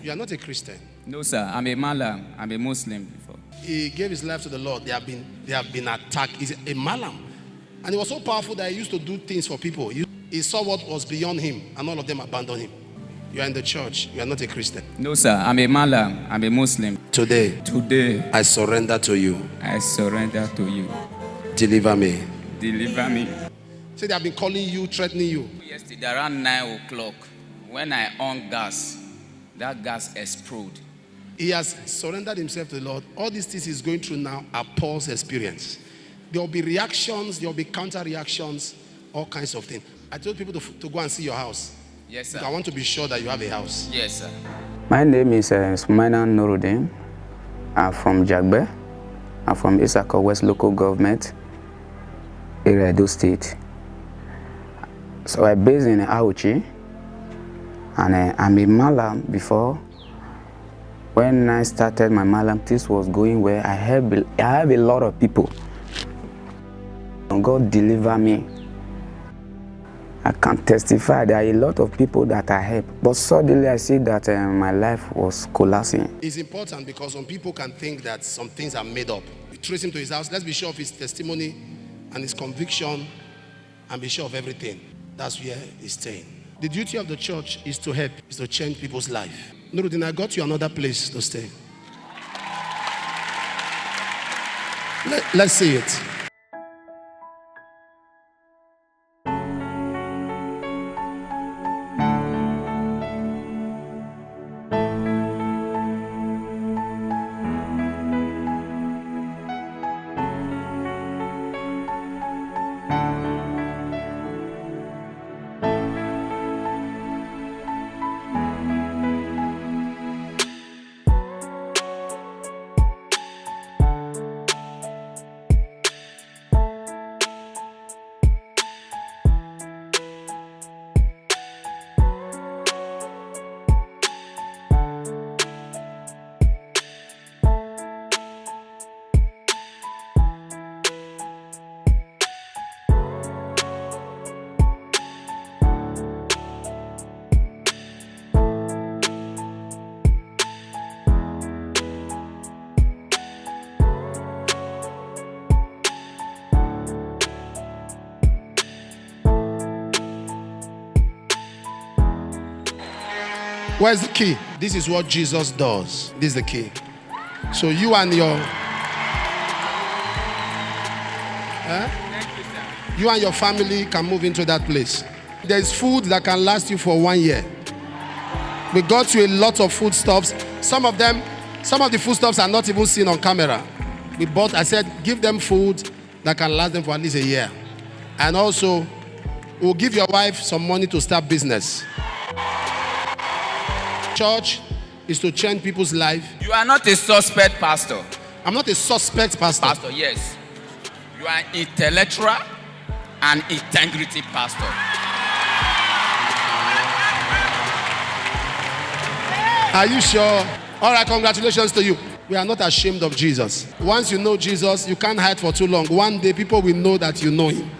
You are not a Christian. No, sir. I'm a Malam. I'm a Muslim before. He gave his life to the Lord. They have been attacked. He's a Malam. And he was so powerful that he used to do things for people. He saw what was beyond him, and all of them abandoned him. You are in the church. You are not a Christian. No, sir. I'm a Malam. I'm a Muslim. Today, I surrender to you. I surrender to you. Deliver me. Deliver me. Say they have been calling you, threatening you. Yesterday around 9 o'clock, when I on gas, that gas exploded. He has surrendered himself to the Lord. All these things he's going through now are Paul's experience. There will be reactions, there will be counter reactions, all kinds of things. I told people to go and see your house. Yes, sir. I want to be sure that you have a house. Yes, sir. My name is Suleman Nuruddin. I'm from Jagbe. I'm from Isako West Local Government, Edo State. So I'm based in Auchi, and I'm a Malam before. When I started my Malam, this was going where I have a lot of people. God deliver me. I can testify there are a lot of people that I help. But suddenly I see that my life was collapsing. It's important because some people can think that some things are made up. You trace him to his house. Let's be sure of his testimony and his conviction and be sure of everything. That's where he's staying. The duty of the church is to help, is to change people's life. Nuruddin, I got you another place to stay. Let's see it. Where's the key? This is what Jesus does. This is the key. So you and your you and your family can move into that place. There's food that can last you for 1 year. We got you a lot of foodstuffs. Some of the foodstuffs are not even seen on camera. I said, give them food that can last them for at least a year. And also, we'll give your wife some money to start business. Church is to change people's life. You are not a suspect pastor. I'm not a suspect pastor. Pastor, yes. You are intellectual and integrity pastor. Are you sure? All right, congratulations to you. We are not ashamed of Jesus. Once you know Jesus, you can't hide for too long. One day, people will know that you know him.